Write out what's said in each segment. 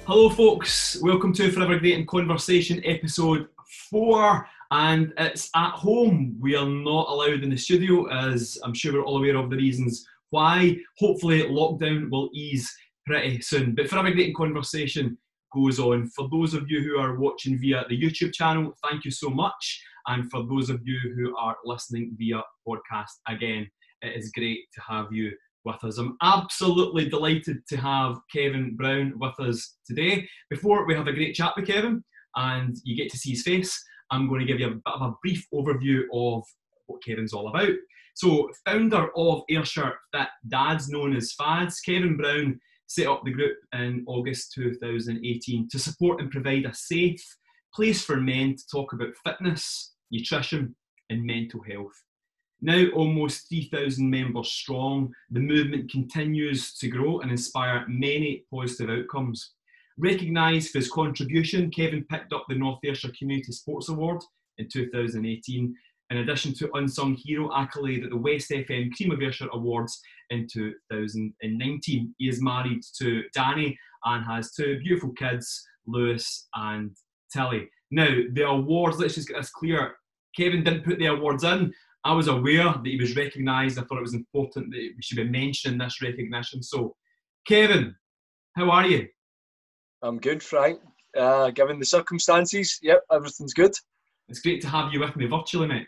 Hello folks, welcome to Forever Great in Conversation episode 4, and it's at home. We are not allowed in the studio, as I'm sure we're all aware of the reasons why. Hopefully lockdown will ease pretty soon, but Forever Great in Conversation goes on. For those of you who are watching via the YouTube channel, thank you so much, and for those of you who are listening via podcast, again, it is great to have you with us. I'm absolutely delighted to have Kevin Brown with us today. Before we have a great chat with Kevin and you get to see his face, I'm going to give you a bit of a brief overview of what Kevin's all about. So, founder of Ayrshire Fit Dads, known as FADS, Kevin Brown set up the group in August 2018 to support and provide a safe place for men to talk about fitness, nutrition and mental health. Now almost 3,000 members strong, the movement continues to grow and inspire many positive outcomes. Recognised for his contribution, Kevin picked up the North Ayrshire Community Sports Award in 2018, in addition to Unsung Hero accolade at the West FM Cream of Ayrshire Awards in 2019. He is married to Danny and has two beautiful kids, Lewis and Tilly. Now, the awards, let's just get this clear. Kevin didn't put the awards in. I was aware that he was recognised. I thought it was important that we should be mentioning this recognition. So, Kevin, how are you? I'm good, Frank. Given the circumstances, yep, everything's good. It's great to have you with me virtually, mate.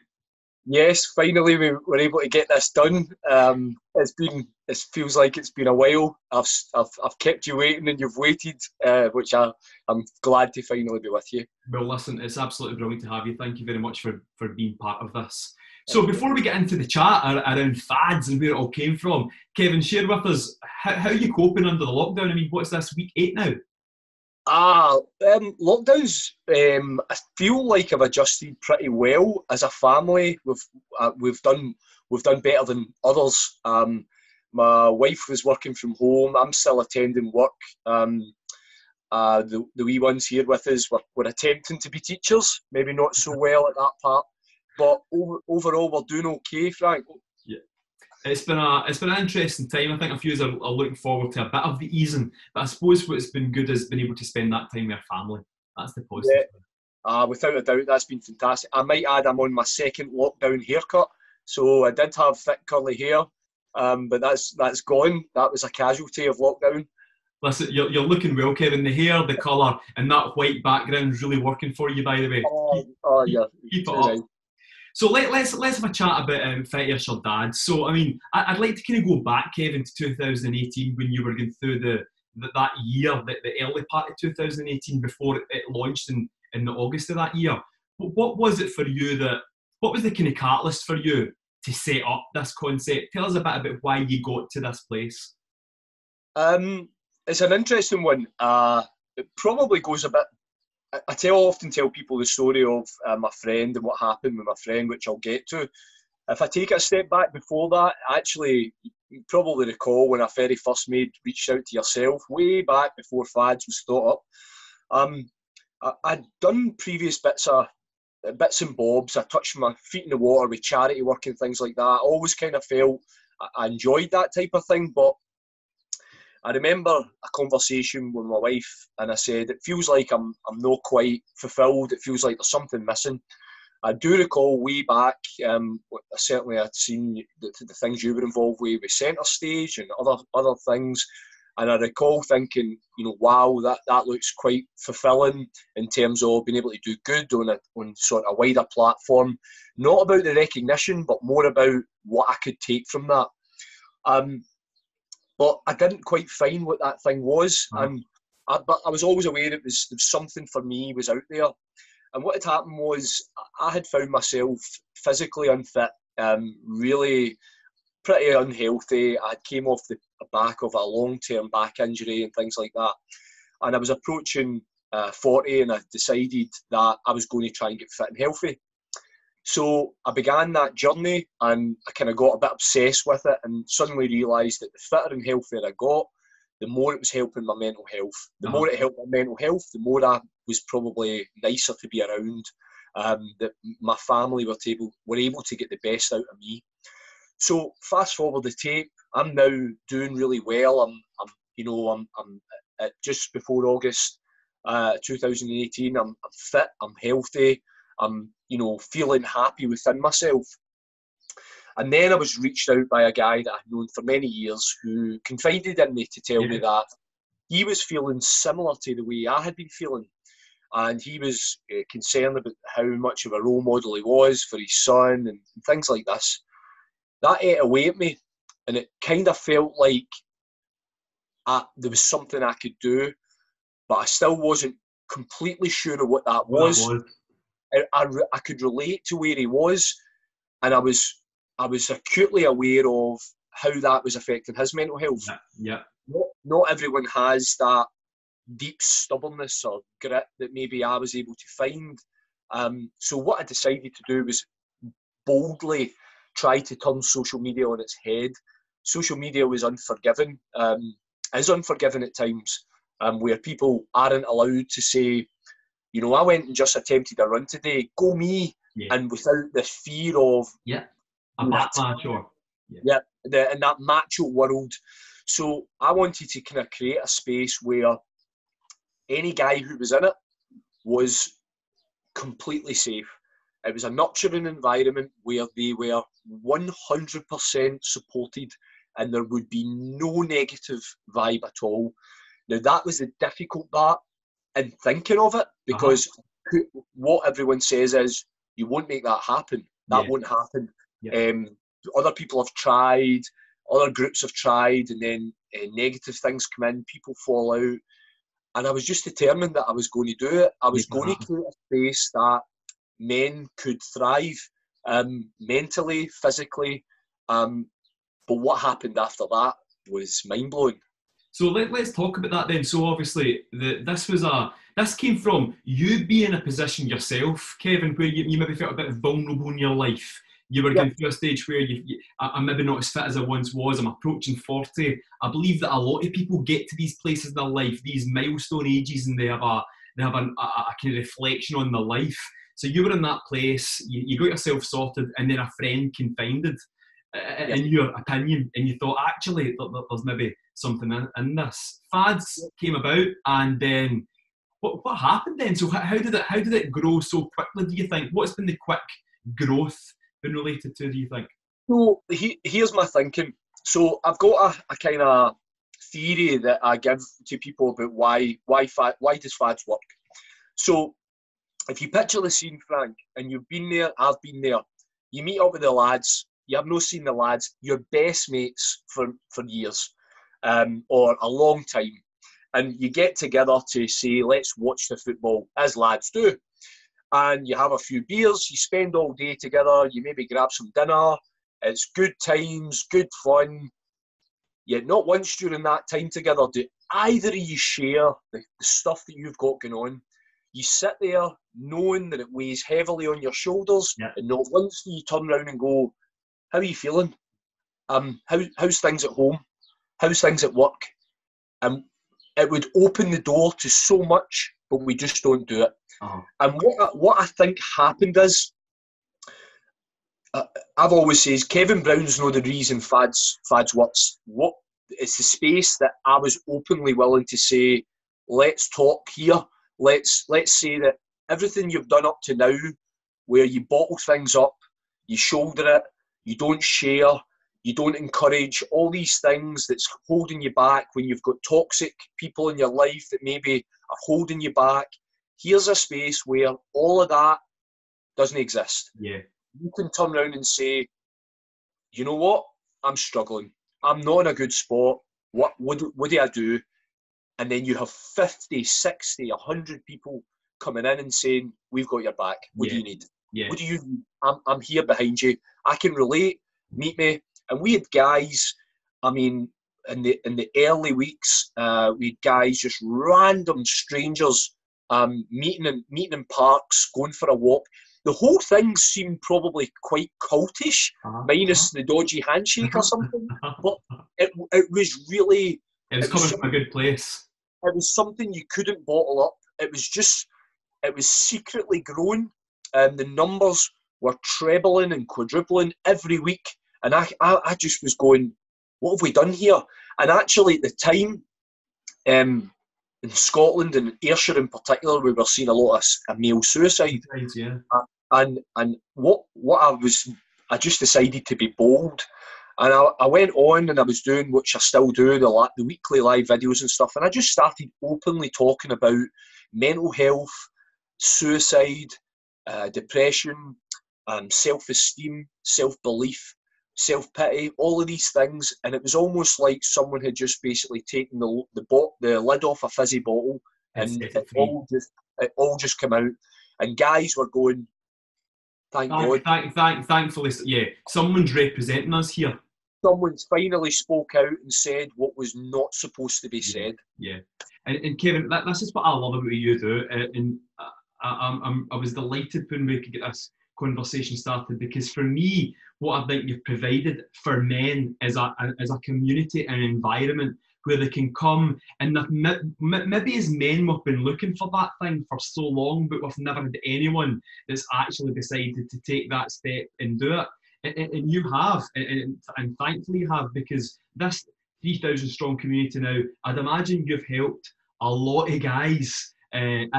Yes, finally we were able to get this done. It feels like it's been a while. I've kept you waiting and you've waited, which I'm glad to finally be with you. Well, listen, it's absolutely brilliant to have you. Thank you very much for being part of this. So before we get into the chat around fads and where it all came from, Kevin, share with us, how are you coping under the lockdown? I mean, what's this, week 8 now? Lockdowns, I feel like I've adjusted pretty well as a family. We've done better than others. My wife was working from home. I'm still attending work. The wee ones here with us were attempting to be teachers, maybe not so well at that part. But overall, we're doing okay, Frank. Yeah, it's been an interesting time. I think a few of us are looking forward to a bit of the easing. But I suppose what's been good is being able to spend that time with our family. That's the positive. Yeah. Without a doubt, that's been fantastic. I might add, I'm on my second lockdown haircut, so I did have thick curly hair, but that's gone. That was a casualty of lockdown. Listen, you're looking well, Kevin. The hair, the colour, and that white background is really working for you, by the way. Yeah. Keep it up. Right. So let's have a chat about Fit Ayrshire Dads. So, I mean, I'd like to kind of go back, Kevin, to 2018 when you were going through that year, the early part of 2018 before it launched in the August of that year. What was it for you what was the kind of catalyst for you to set up this concept? Tell us a bit about why you got to this place. It's an interesting one. It probably goes a bit. I often tell people the story of my friend and what happened with my friend, which I'll get to. If I take a step back before that, actually, you probably recall when I very first reached out to yourself, way back before FADS was thought up. I'd done previous bits and bobs. I touched my feet in the water with charity work and things like that. I always kind of felt I enjoyed that type of thing, but I remember a conversation with my wife and I said, it feels like I'm not quite fulfilled. It feels like there's something missing. I do recall way back, certainly I'd seen the things you were involved with Centre Stage and other things. And I recall thinking, wow, that looks quite fulfilling in terms of being able to do good on sort of a wider platform. Not about the recognition, but more about what I could take from that. But I didn't quite find what that thing was. But I was always aware there was something for me was out there. And what had happened was I had found myself physically unfit, really pretty unhealthy. I came off the back of a long-term back injury and things like that. And I was approaching 40 and I decided that I was going to try and get fit and healthy. So I began that journey and I kind of got a bit obsessed with it and suddenly realised that the fitter and healthier I got, the more it was helping my mental health. The more it helped my mental health, the more I was probably nicer to be around. That my family were able to get the best out of me. So fast forward the tape, I'm now doing really well. I'm just before August 2018. I'm fit, I'm healthy, I'm feeling happy within myself. And then I was reached out by a guy that I've known for many years who confided in me to tell me that he was feeling similar to the way I had been feeling. And he was concerned about how much of a role model he was for his son and things like this. That ate away at me, and it kind of felt like there was something I could do, but I still wasn't completely sure of what that was. I could relate to where he was, and I was acutely aware of how that was affecting his mental health. Yeah. Not everyone has that deep stubbornness or grit that maybe I was able to find. So what I decided to do was boldly try to turn social media on its head. Social media was unforgiving, is unforgiving at times, where people aren't allowed to say, I went and just attempted a run today, go me, and without the fear of a backlash or in that macho world. So I wanted to kind of create a space where any guy who was in it was completely safe. It was a nurturing environment where they were 100% supported and there would be no negative vibe at all. Now, that was the difficult part in thinking of it, because what everyone says is, you won't make that happen. That won't happen. Other people have tried, other groups have tried, and then negative things come in, people fall out. And I was just determined that I was going to do it. I was going to create a space that men could thrive, mentally, physically. But what happened after that was mind-blowing. So let's talk about that then. So obviously, this came from you being in a position yourself, Kevin, where you maybe felt a bit vulnerable in your life. You were going through a stage where I'm maybe not as fit as I once was. I'm approaching 40. I believe that a lot of people get to these places in their life, these milestone ages, and they have a kind of reflection on their life. So you were in that place, you got yourself sorted, and then a friend confided in your opinion, and you thought, actually, there's maybe something in this. Fads came about, and then what happened then? So how did it grow so quickly, do you think? What's been the quick growth been related to, do you think? So here's my thinking. So I've got a kind of theory that I give to people about why does fads work. So if you picture the scene, Frank, and you've been there, I've been there, you meet up with the lads, you have not seen the lads, your best mates for years, or a long time, and you get together to say, let's watch the football, as lads do. And you have a few beers, you spend all day together, you maybe grab some dinner, it's good times, good fun. Yet not once during that time together do either of you share the stuff that you've got going on. You sit there knowing that it weighs heavily on your shoulders, and not once do you turn around and go, how are you feeling? How's things at home? How's things at work? It would open the door to so much, but we just don't do it. And what I think happened is, I've always says Kevin Brown's not the reason fads works. It's the space that I was openly willing to say, let's talk here. Let's say that everything you've done up to now, where you bottle things up, you shoulder it, you don't share, you don't encourage all these things that's holding you back when you've got toxic people in your life that maybe are holding you back. Here's a space where all of that doesn't exist. Yeah. You can turn around and say, you know what? I'm struggling. I'm not in a good spot. What do I do? And then you have 50, 60, 100 people coming in and saying, we've got your back. What do you need? Yeah. What do you need? I'm here behind you. I can relate. Meet me. And we had guys, I mean, in the early weeks, we had guys, just random strangers, meeting in parks, going for a walk. The whole thing seemed probably quite cultish, minus the dodgy handshake or something. But it was really... It was coming from a good place. It was something you couldn't bottle up. It was secretly growing, and the numbers were trebling and quadrupling every week. And I just was going, what have we done here? And actually at the time, in Scotland and Ayrshire in particular, we were seeing a lot of male suicide. Yeah. And what I just decided to be bold. And I went on and I was doing, which I still do, the weekly live videos and stuff. And I just started openly talking about mental health, suicide, depression, self-esteem, self-belief, self-pity, all of these things. And it was almost like someone had just basically taken the lid off a fizzy bottle, and it all just came out. And guys were going, thank God. Thankfully, yeah, someone's representing us here. Someone's finally spoke out and said what was not supposed to be said. Yeah. And Kevin, this is what I love about you do. And I was delighted when we could get this conversation started, because for me, what I think you've provided for men is a community and environment where they can come, and maybe as men we've been looking for that thing for so long, but we've never had anyone that's actually decided to take that step and do it. And you have, and thankfully you have, because this 3,000 strong community now, I'd imagine you've helped a lot of guys and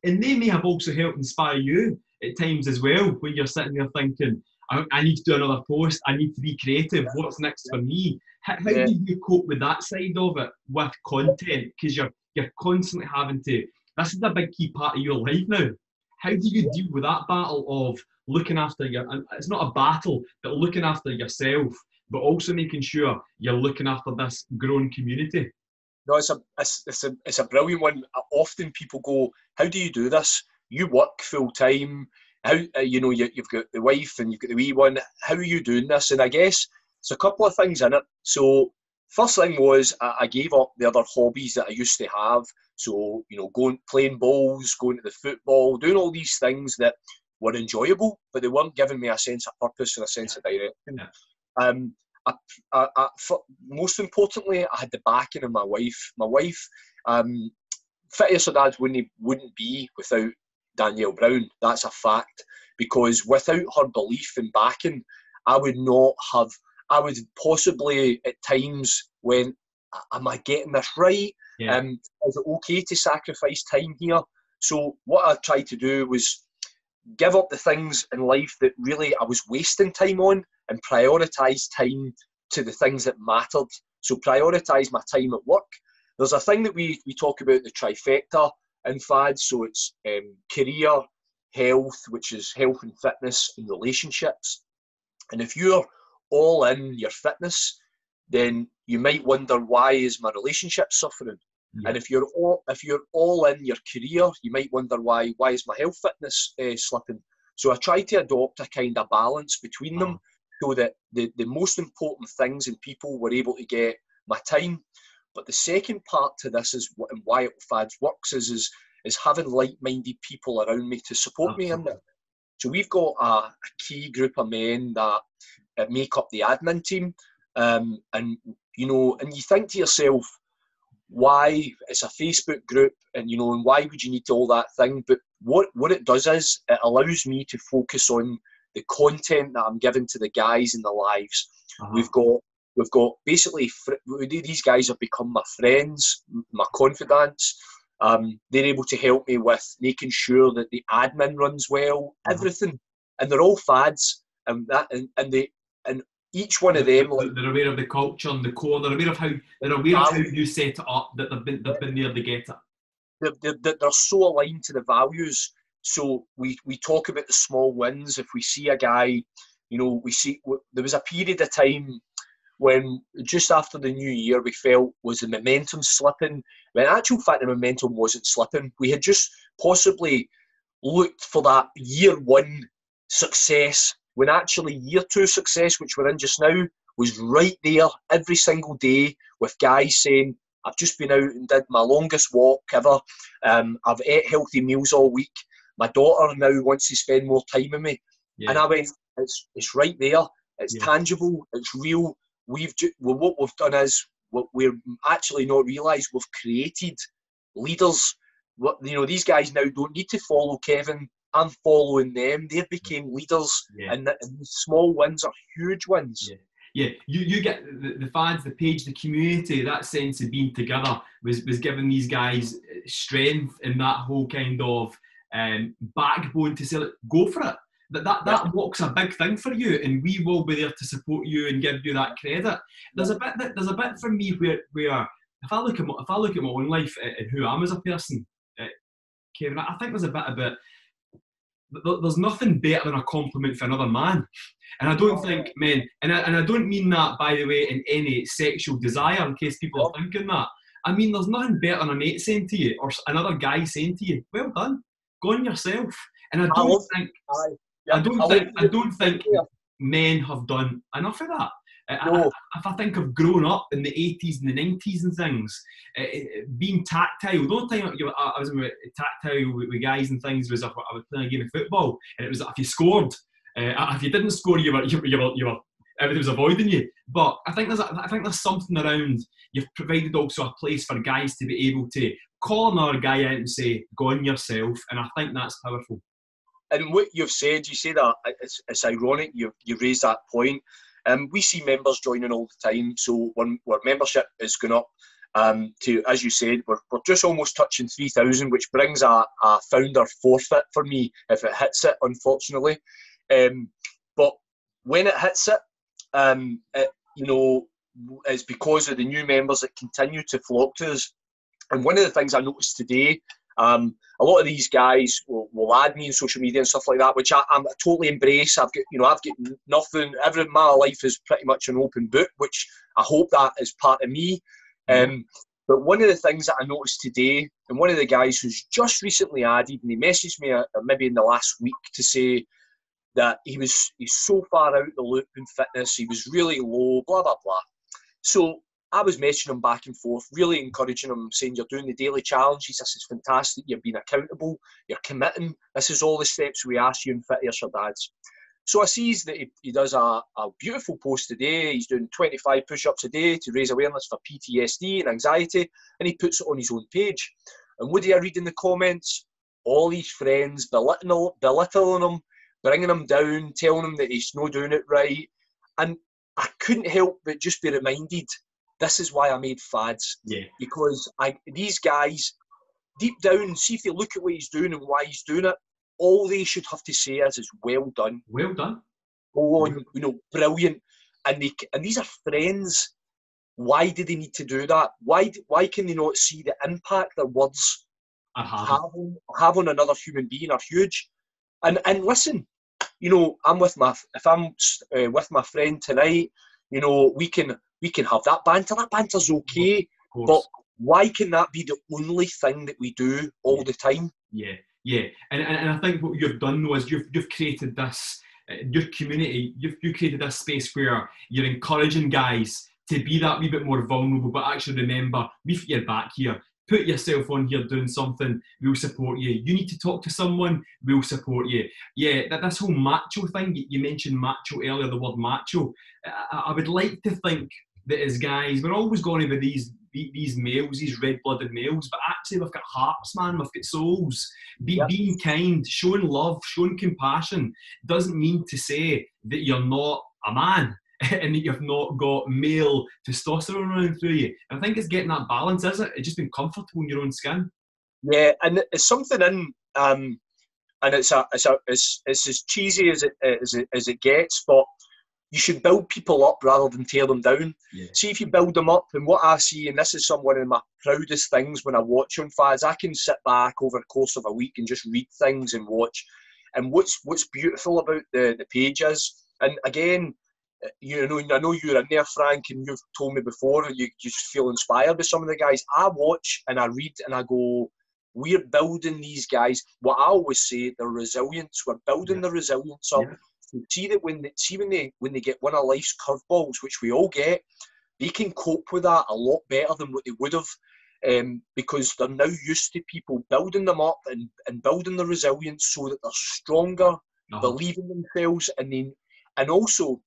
they may have also helped inspire you at times as well, when you're sitting there thinking, I need to do another post, I need to be creative, what's next for me? How do you cope with that side of it with content? Because you're constantly having to, this is a big key part of your life now. How do you deal with that battle of looking after it's not a battle, but looking after yourself, but also making sure you're looking after this growing community? No, it's a brilliant one. Often people go, how do you do this? You work full time. How you've got the wife and you've got the wee one. How are you doing this? And I guess it's a couple of things in it. So first thing was I gave up the other hobbies that I used to have. So playing bowls, going to the football, doing all these things that were enjoyable, but they weren't giving me a sense of purpose and a sense of direction. Yeah. Most importantly, I had the backing of my wife. My wife, fit as her dad wouldn't be without Danielle Brown. That's a fact, because without her belief and backing, I would possibly at times when, am I getting this right? Yeah. Is it okay to sacrifice time here? So what I tried to do was give up the things in life that really I was wasting time on and prioritise time to the things that mattered. So prioritise my time at work. There's a thing that we talk about, the trifecta in FAD. So it's career, health, which is health and fitness and relationships. And if you're all in your fitness, then you might wonder, why is my relationship suffering? Yeah. And if you're all in your career, you might wonder, why is my health fitness slipping? So I try to adopt a kind of balance between them, so that the most important things and people were able to get my time. But the second part to this is why FADS works is having like-minded people around me to support me in it. So we've got a key group of men that make up the admin team, and you think to yourself, why it's a Facebook group, and and why would you need all that thing? But what it does is it allows me to focus on the content that I'm giving to the guys in their lives. We've got basically, these guys have become my friends, my confidants. They're able to help me with making sure that the admin runs well, everything, and they're all fads, and each one of them, they're aware of the culture and the core. They're aware of how you set it up. That they've been there to get it. They're so aligned to the values. So we talk about the small wins. If we see a guy, there was a period of time when just after the new year we felt, was the momentum slipping? When in actual fact the momentum wasn't slipping. We had just possibly looked for that year one success, when actually year two success, which we're in just now, was right there every single day, with guys saying, I've just been out and did my longest walk ever. I've ate healthy meals all week. My daughter now wants to spend more time with me. Yeah. And I went, it's right there. It's tangible. It's real. What we've done is, what we're actually not realised, we've created leaders. These guys now don't need to follow Kevin. I'm following them. They became leaders, and the small wins are huge wins. Yeah. Yeah, you get the fans, the page, the community, that sense of being together was giving these guys strength and that whole kind of backbone to say, look, go for it. That walk's a big thing for you, and we will be there to support you and give you that credit. There's a bit for me where if I look at my own life and who I am as a person, Kevin, I think there's a bit about there's nothing better than a compliment for another man. And I don't think men, and I don't mean that, by the way, in any sexual desire, in case people are thinking that. I mean, there's nothing better than a mate saying to you, or another guy saying to you, well done, go on yourself. And I don't think men have done enough of that. If I think of growing up in the 80s and the 90s and things, being tactile. The only time I was tactile with guys and things was if I was playing a game of football, and it was if you scored. If you didn't score, you were everything was avoiding you. But I think there's something around. You've provided also a place for guys to be able to call another guy out and say, "Go on yourself," and I think that's powerful. And what you've said, you say that it's ironic. You raised that point. We see members joining all the time. So when our membership is going up to, as you said, we're just almost touching 3,000, which brings a founder forfeit for me if it hits it, unfortunately. But when it hits it, it's because of the new members that continue to flock to us. And one of the things I noticed today, a lot of these guys will add me on social media and stuff like that, which I'm totally embrace. I've got nothing. My life is pretty much an open book, which I hope that is part of me. But one of the things that I noticed today, and one of the guys who's just recently added, and he messaged me maybe in the last week to say that he's so far out the loop in fitness, he was really low, blah blah blah. So I was messaging him back and forth, really encouraging him, saying you're doing the daily challenges, this is fantastic, you're being accountable, you're committing, this is all the steps we ask you in Fit Ayrshire Dads. So I sees that he does a beautiful post today. He's doing 25 push-ups a day to raise awareness for PTSD and anxiety, and he puts it on his own page. And what do I read in the comments? All his friends belittling him, bringing him down, telling him that he's not doing it right. And I couldn't help but just be reminded, this is why I made fads. Yeah. Because these guys, deep down, see if they look at what he's doing and why he's doing it, all they should have to say is well done. Well done. Oh, brilliant. And these are friends. Why do they need to do that? Why can they not see the impact their words have on another human being are huge? And listen, I'm with with my friend tonight, we can have that banter. That banter's okay, but why can that be the only thing that we do all the time? Yeah, and I think what you've done though is you've created this your community. You've created this space where you're encouraging guys to be that wee bit more vulnerable, but actually remember, we've got your back here. Put yourself on here doing something, we'll support you. You need to talk to someone, we'll support you. Yeah, this whole macho thing, you mentioned macho earlier, the word macho. I would like to think that as guys, we're always going over these males, these red-blooded males, but actually we've got hearts, man, we've got souls. Being kind, showing love, showing compassion doesn't mean to say that you're not a man and that you've not got male testosterone running through you. And I think it's getting that balance, isn't it? It's just being comfortable in your own skin. Yeah, and it's something in, and it's as cheesy as it gets, but you should build people up rather than tear them down. Yeah. See if you build them up, and what I see, and this is one of my proudest things when I watch on fads, I can sit back over the course of a week and just read things and watch. And what's beautiful about the page is, and again, I know you're in there, Frank, and you've told me before you just feel inspired by some of the guys. I watch and I read and I go, we're building these guys. What I always say, the resilience. We're building the resilience up. Yeah. See that when they get one of life's curveballs, which we all get, they can cope with that a lot better than what they would have, because they're now used to people building them up and building the resilience so that they're stronger, believe in themselves, and also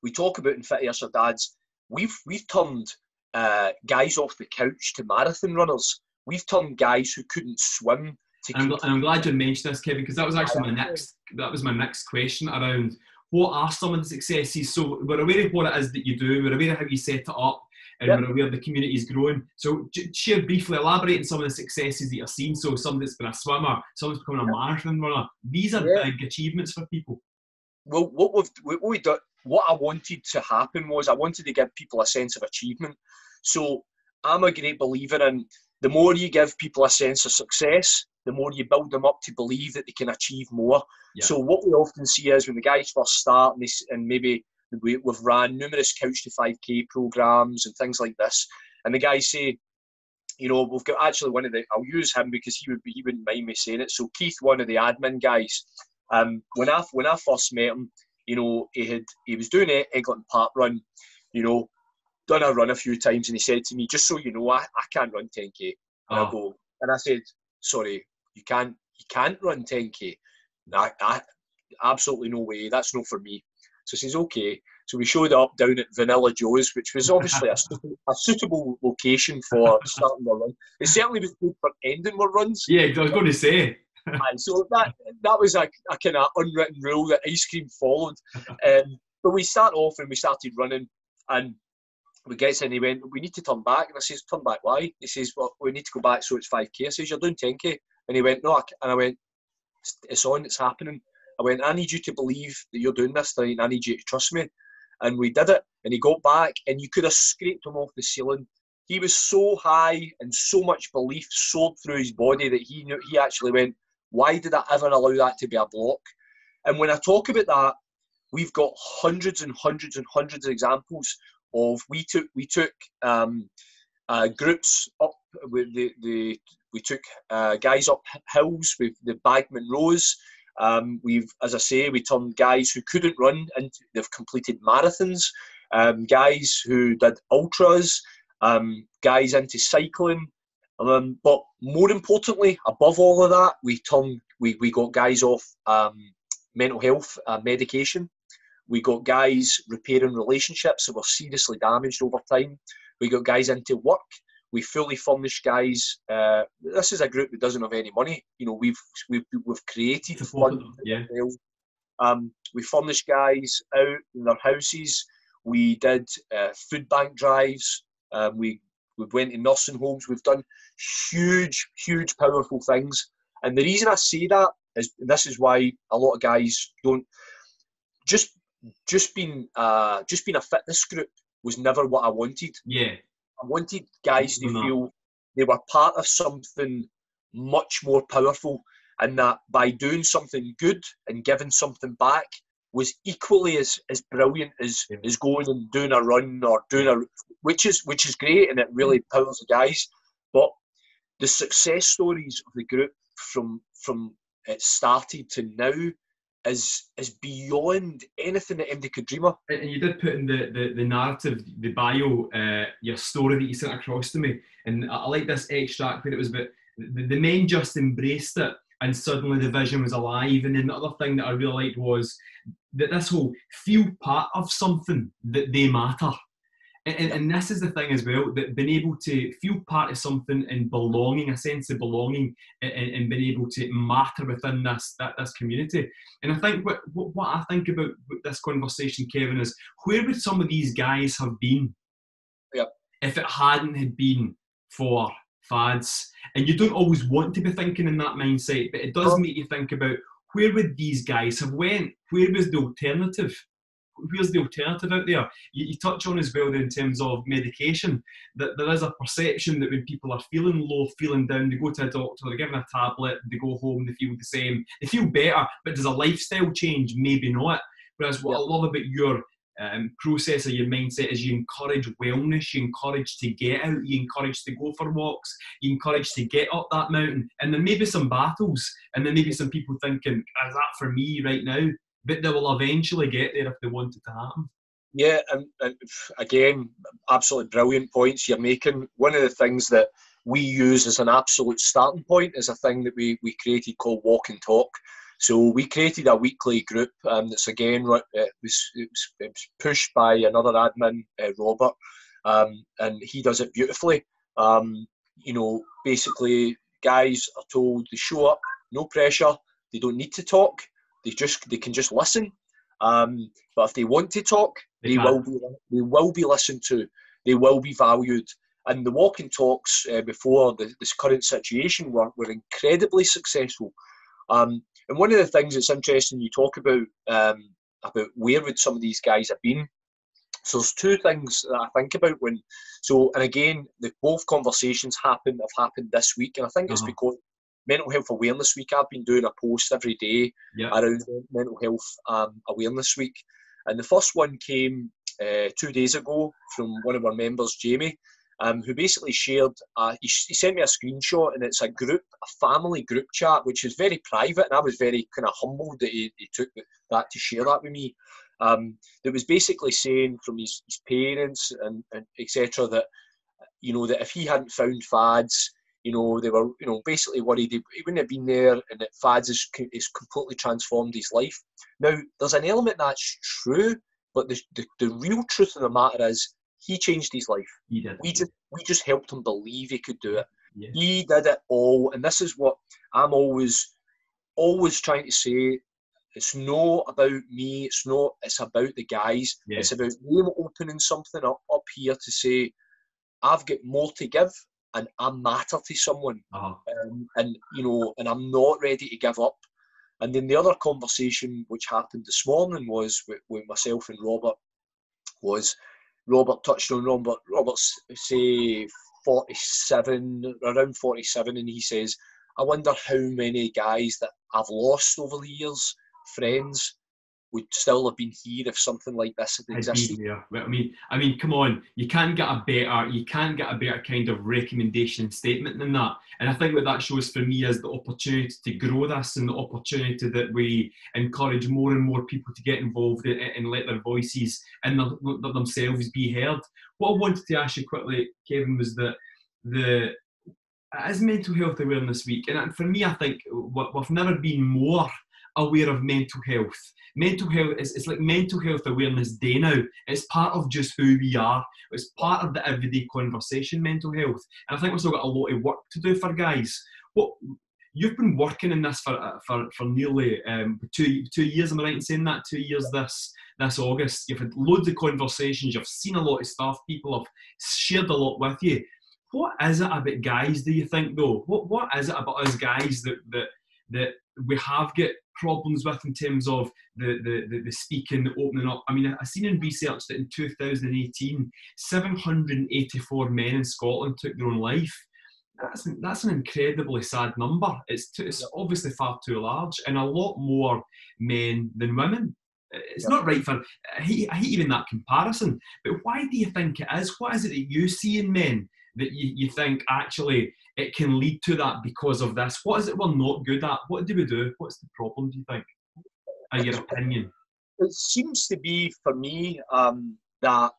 we talk about in Fit Ayrshire Dads, we've turned guys off the couch to marathon runners. We've turned guys who couldn't swim. And I'm glad you mentioned this, Kevin, because that was actually my next question around what are some of the successes? So we're aware of what it is that you do, we're aware of how you set it up, and Yep. we're aware the community is growing. So share briefly, elaborate on some of the successes that you've seen. So somebody that's been a swimmer, someone's becoming a marathon runner. These are big achievements for people. Well, what I wanted to happen was I wanted to give people a sense of achievement. So I'm a great believer in the more you give people a sense of success, the more you build them up to believe that they can achieve more. Yeah. So what we often see is when the guys first start and maybe we've ran numerous Couch to 5K programs and things like this, and the guys say, you know, we've got actually one of the, I'll use him because he wouldn't mind me saying it. So Keith, one of the admin guys, when I first met him, you know, he was doing it, Eglinton Park Run, you know, done a run a few times, and he said to me, just so you know, I can't run 10K. And I go, and I said, sorry, you can't run 10K. I absolutely no way, that's not for me. So he says, okay. So we showed up down at Vanilla Joe's, which was obviously a suitable location for starting the run. It certainly was good for ending our runs. Yeah, I was going to say. And so that was a kind of unwritten rule that ice cream followed. But we start off and we started running, and we get in, he went, we need to turn back. And I says, turn back, why? He says, well, we need to go back so it's 5K. I says, you're doing 10K. And he went, no. And I went, it's on, it's happening. I went, I need you to believe that you're doing this thing. I need you to trust me. And we did it. And he got back, and you could have scraped him off the ceiling. He was so high, and so much belief soared through his body that he knew, he actually went, why did I ever allow that to be a block? And when I talk about that, we've got hundreds and hundreds and hundreds of examples of we took groups up with we took guys up hills with the Bagman Rose. We've, as I say, we turned guys who couldn't run and they've completed marathons. Guys who did ultras. Guys into cycling. But more importantly, above all of that, we got guys off mental health medication. We got guys repairing relationships that were seriously damaged over time. We got guys into work. We fully furnished guys. This is a group that doesn't have any money. You know, we've created funds. Yeah. We furnished guys out in their houses. We did food bank drives. We went to nursing homes. We've done huge, powerful things. And the reason I say that is, this is why a lot of guys don't just being a fitness group was never what I wanted. Yeah. I wanted guys to feel they were part of something much more powerful, and that by doing something good and giving something back was equally as brilliant as going and doing a run or which is great, and it really powers the guys. But the success stories of the group from it started to now is beyond anything that MD could dream of. And you did put in the narrative, the bio, your story that you sent across to me, and I like this extract where it was about the men just embraced it, and suddenly the vision was alive. And then the other thing that I really liked was that this whole feel part of something, that they matter. And this is the thing as well, that being able to feel part of something and belonging, a sense of belonging, and being able to matter within this community. And I think what I think about this conversation, Kevin, is where would some of these guys have been if it hadn't had been for fads? And you don't always want to be thinking in that mindset, but it does make you think about where would these guys have went? Where was the alternative? Where's the alternative out there? You touch on as well in terms of medication, that there is a perception that when people are feeling low, feeling down, they go to a doctor, they're given a tablet, they go home, they feel the same, they feel better, but does a lifestyle change? Maybe not. Whereas what I love about your process or your mindset is you encourage wellness, you encourage to get out, you encourage to go for walks, you encourage to get up that mountain, and there may be some battles, and there may be some people thinking, is that for me right now? But they will eventually get there if they want it to happen. Yeah, and again, absolutely brilliant points you're making. One of the things that we use as an absolute starting point is a thing that we created called Walk and Talk. So we created a weekly group that's, again, it was pushed by another admin, Robert, and he does it beautifully. You know, basically, guys are told to show up, no pressure, they don't need to talk. They can just listen, But if they want to talk, they will be listened to. They will be valued. And the walk and talks before this current situation were incredibly successful. And one of the things that's interesting, you talk about where would some of these guys have been. So there's two things that I think about and again, both conversations have happened this week, and I think it's because Mental Health Awareness Week. I've been doing a post every day around Mental Health Awareness Week, and the first one came 2 days ago from one of our members, Jamie, who basically shared, he sent me a screenshot, and it's a family group chat, which is very private, and I was very kind of humbled that he took that to share that with me. That was basically saying from his parents and etc. that, that if he hadn't found fads, they were, basically worried he wouldn't have been there, and that fads is completely transformed his life. Now, there's an element that's true, but the real truth of the matter is he changed his life. He did. We just helped him believe he could do it. Yeah. He did it all, and this is what I'm always trying to say. It's not about me. It's about the guys. Yeah. It's about them opening something up here to say, I've got more to give, and I matter to someone, and I'm not ready to give up. And then the other conversation which happened this morning was with myself and Robert. Robert touched on Robert's say 47, around 47, and he says, I wonder how many guys that I've lost over the years, friends, would still have been here if something like this had existed. Yeah, I mean, come on, you can't get a better kind of recommendation and statement than that. And I think what that shows for me is the opportunity to grow this, and the opportunity that we encourage more and more people to get involved and let their voices and themselves be heard. What I wanted to ask you quickly, Kevin, was that it is Mental Health Awareness Week, and for me, I think we've never been more aware of mental health. Mental health it's like Mental Health Awareness Day now. It's part of just who we are. It's part of the everyday conversation, mental health. And I think we've still got a lot of work to do for guys. You've been working in this for nearly 2 years, am I right in saying that? 2 years this August. You've had loads of conversations, you've seen a lot of stuff, people have shared a lot with you. What is it about guys, do you think, though? What is it about us guys that we have got problems with in terms of the speaking, the opening up? I mean, I've seen in research that in 2018, 784 men in Scotland took their own life. That's an incredibly sad number. It's obviously far too large, and a lot more men than women. It's not right for, I hate even that comparison, but why do you think it is? What is it that you see in men that you think actually it can lead to that because of this? What is it we're not good at? What do we do? What's the problem, do you think? In your opinion? It seems to be, for me, that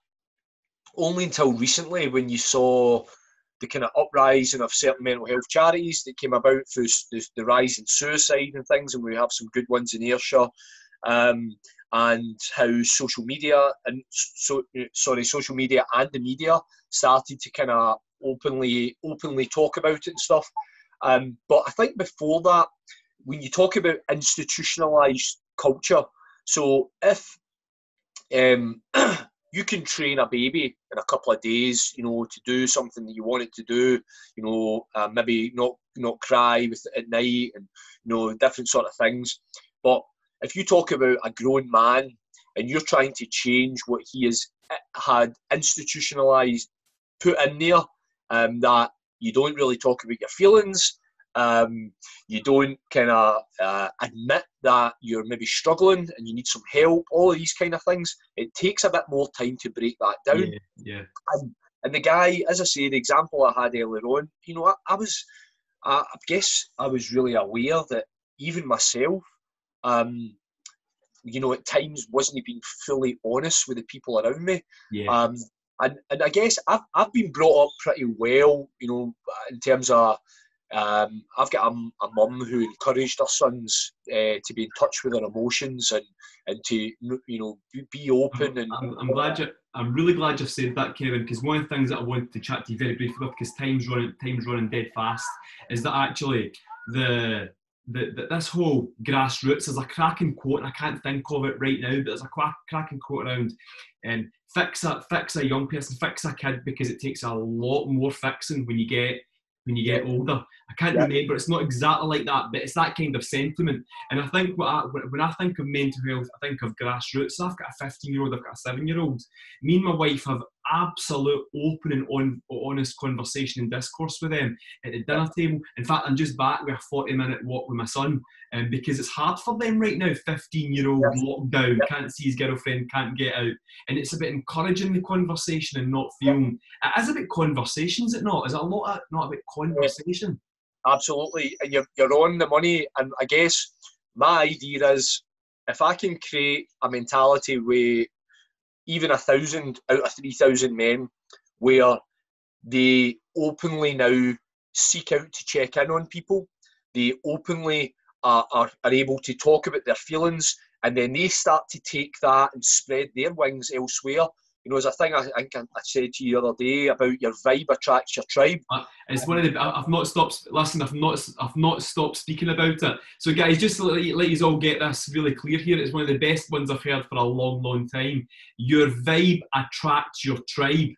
only until recently, when you saw the kind of uprising of certain mental health charities that came about through the rise in suicide and things, and we have some good ones in Ayrshire, and how social media and the media started to kind of openly talk about it and stuff. But I think before that, when you talk about institutionalised culture, so if you can train a baby in a couple of days, to do something that you want it to do, maybe not cry at night, and different sort of things. But if you talk about a grown man and you're trying to change what he has had institutionalised, put in there, that you don't really talk about your feelings, you don't kind of admit that you're maybe struggling and you need some help, all of these kind of things, it takes a bit more time to break that down. Yeah. And the guy, as I say, the example I had earlier on, I guess I was really aware that even myself, at times wasn't being fully honest with the people around me. Yeah. And I guess I've been brought up pretty well, in terms of, I've got a mum who encouraged her sons to be in touch with their emotions and to be open. And I'm really glad you've said that, Kevin, because one of the things that I wanted to chat to you very briefly about, because time's running dead fast, is that actually the this whole grassroots, there's a cracking quote, and I can't think of it right now, but there's a cracking quote around, and fix a young person, fix a kid, because it takes a lot more fixing when you get older. I can't remember, it's not exactly like that, but it's that kind of sentiment. And I think when I think of mental health, I think of grassroots. So I've got a 15-year-old, I've got a 7-year-old. Me and my wife have absolute open and honest conversation and discourse with them at the dinner table. In fact, I'm just back with a 40-minute walk with my son, because it's hard for them right now. 15-year-old locked down, can't see his girlfriend, can't get out. And it's about encouraging the conversation and not feeling... It is about conversation, is it not? Is it not about conversation? Absolutely, and you're on the money. And I guess my idea is, if I can create a mentality where even 1,000 out of 3,000 men, where they openly now seek out to check in on people, they openly are able to talk about their feelings, and then they start to take that and spread their wings elsewhere. You know, there's a thing I think I said to you the other day about your vibe attracts your tribe. It's one of the... I've not stopped... Listen, I've not stopped speaking about it. So guys, just to let you all get this really clear here, it's one of the best ones I've heard for a long, long time. Your vibe attracts your tribe.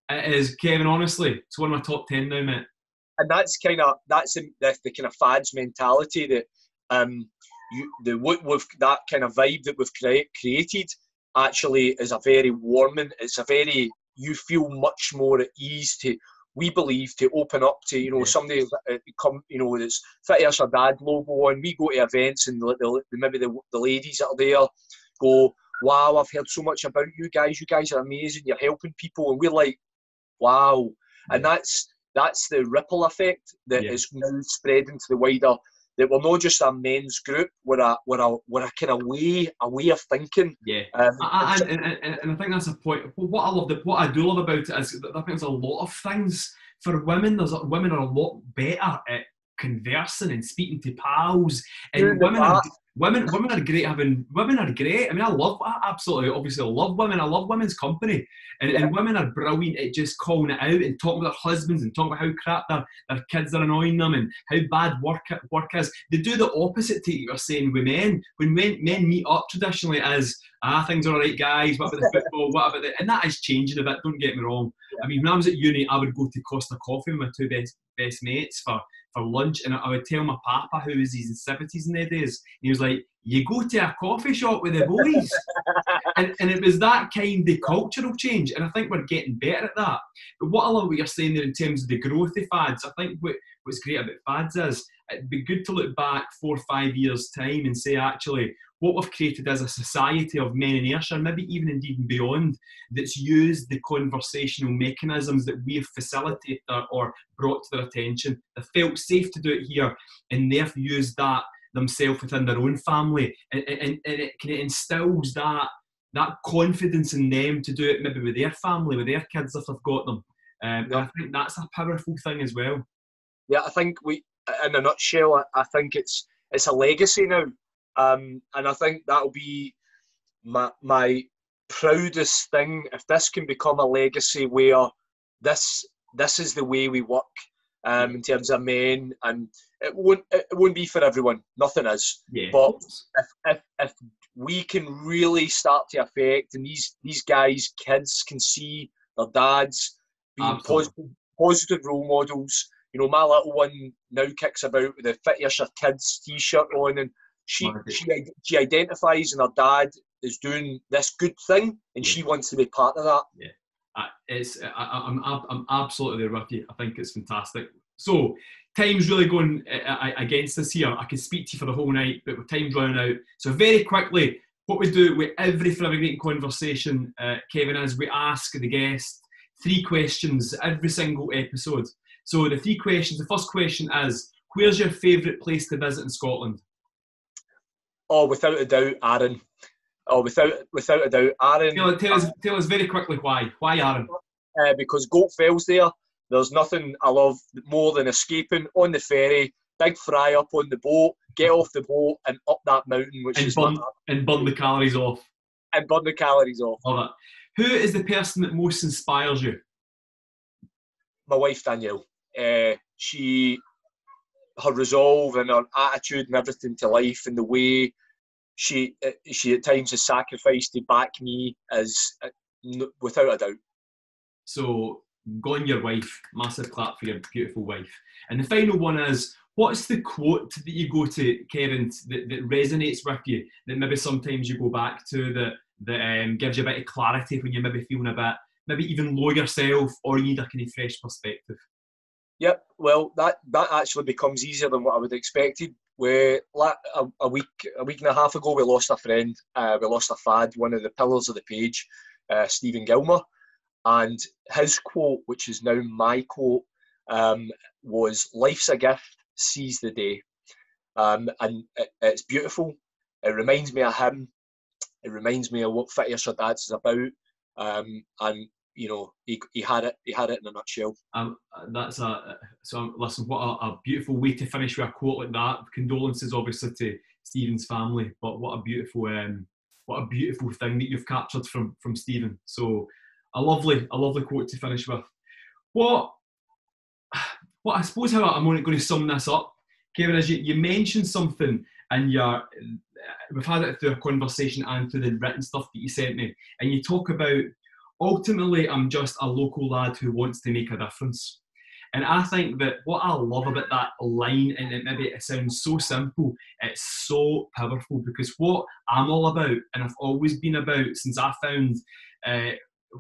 It is, Kevin, honestly, it's one of my top 10 now, mate. And that's the kind of fads mentality that that kind of vibe that we've created actually is a very warming. It's a very... You feel much more at ease to... We believe to open up to, you know, somebody come, you know, that's Fit Ayrshire Dad logo on. We go to events and maybe the ladies that are there go, wow, I've heard so much about you guys. You guys are amazing. You're helping people, and we're like, wow. And that's the ripple effect that is now spreading to the wider. That we're not just a men's group. We're a kind of way of thinking. Yeah, and I think that's a point. What I do love about it is that I think there's a lot of things for women. Women are a lot better at conversing and speaking to pals, and women are great having... Women are great. I mean, I absolutely, obviously love women. I love women's company, and women are brilliant at just calling it out and talking with their husbands and talking about how crap their kids are annoying them and how bad work is. They do the opposite to what you're saying with men. When men meet up traditionally as, things are all right, guys, what about the football, what about the... And that is changing a bit, don't get me wrong. I mean, when I was at uni, I would go to Costa Coffee with my two best mates for lunch, and I would tell my papa, who was in his 70s in the days, and he was like, you go to a coffee shop with the boys. and it was that kind of cultural change, and I think we're getting better at that. But what I love what you're saying there in terms of the growth of fads, I think what's great about fads is it'd be good to look back 4 or 5 years' time and say, actually, what we've created as a society of men in Ayrshire, maybe even indeed beyond, that's used the conversational mechanisms that we have facilitated or brought to their attention. They felt safe to do it here, and they've used that themselves within their own family, and it kind of instills that confidence in them to do it maybe with their family, with their kids if they've got them. And I think that's a powerful thing as well. Yeah, I think in a nutshell, I think it's a legacy now. And I think that'll be my proudest thing, if this can become a legacy where this is the way we work in terms of men. And it won't be for everyone, nothing is. But if we can really start to affect, and these guys, kids can see their dads being positive role models. You know, my little one now kicks about with the Fit Ayrshire Kids t-shirt on, and she identifies and her dad is doing this good thing, and she wants to be part of that. I'm absolutely there with you. I think it's fantastic. So time's really going against us here. I could speak to you for the whole night, but with time's running out. So very quickly, what we do with every Forever Great conversation, Kevin, is we ask the guest 3 questions every single episode. So the 3 questions, the first question is, where's your favourite place to visit in Scotland? Oh, without a doubt, Arran. Oh, without a doubt, Arran. Tell us very quickly why. Why Arran? Because Goat Fell's there. There's nothing I love more than escaping on the ferry, big fry up on the boat, get off the boat and up that mountain, and burn the calories off. And burn the calories off. Love it. Who is the person that most inspires you? My wife, Danielle. her resolve and her attitude and everything to life, and the way she at times has sacrificed to back me is without a doubt. So, go on your wife. Massive clap for your beautiful wife. And the final one is, what's the quote that you go to, Kevin, that resonates with you, that maybe sometimes you go back to, that gives you a bit of clarity when you're maybe feeling a bit, maybe even low yourself, or you need a kind of fresh perspective? Yep, well, that actually becomes easier than what I would have expected. A week and a half ago, we lost a friend. We lost a fad, one of the pillars of the page, Stephen Gilmer. And his quote, which is now my quote, was, "Life's a gift, seize the day." And it's beautiful. It reminds me of him. It reminds me of what Fit Ayrshire Dads is about. And you know, he had it in a nutshell. Listen, what a beautiful way to finish with a quote like that. Condolences, obviously, to Stephen's family, but what a beautiful thing that you've captured from Stephen. So a lovely quote to finish with. What I suppose how I'm going to sum this up, Kevin, is you mentioned something, and we've had it through a conversation and through the written stuff that you sent me, and you talk about, ultimately, I'm just a local lad who wants to make a difference. And I think that what I love about that line, and maybe it sounds so simple, it's so powerful, because what I'm all about, and I've always been about since I found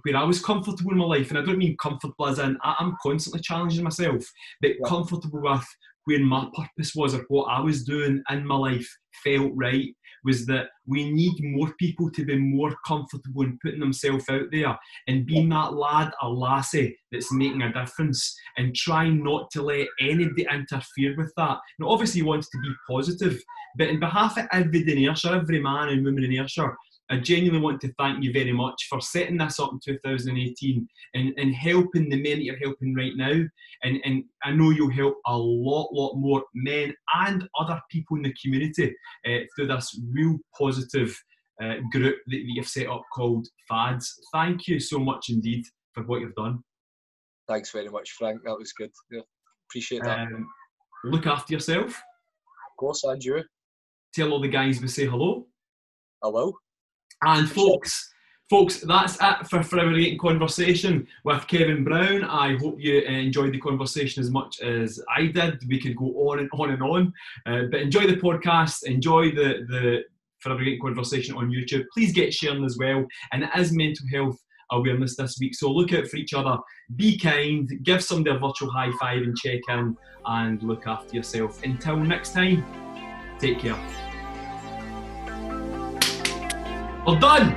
where I was comfortable in my life, and I don't mean comfortable as in I'm constantly challenging myself, but comfortable with where my purpose was, or what I was doing in my life felt right, was that we need more people to be more comfortable in putting themselves out there and being that lad or lassie that's making a difference, and trying not to let anybody interfere with that. Now, obviously, you want to be positive, but in behalf of everybody in Ayrshire, every man and woman in Ayrshire, I genuinely want to thank you very much for setting this up in 2018 and helping the men that you're helping right now. And I know you'll help a lot more men and other people in the community through this real positive group that you've set up called FADS. Thank you so much indeed for what you've done. Thanks very much, Frank. That was good. Yeah, appreciate that. Look after yourself. Of course, and you. Tell all the guys we say hello. I will. And folks, that's it for Forever Getting Conversation with Kevin Brown. I hope you enjoyed the conversation as much as I did. We could go on and on and on, but enjoy the podcast, enjoy the Forever Getting Conversation on YouTube. Please get sharing as well. And it is Mental Health Awareness this week, so look out for each other. Be kind, give somebody a virtual high five and check in, and look after yourself. Until next time, take care. Well done!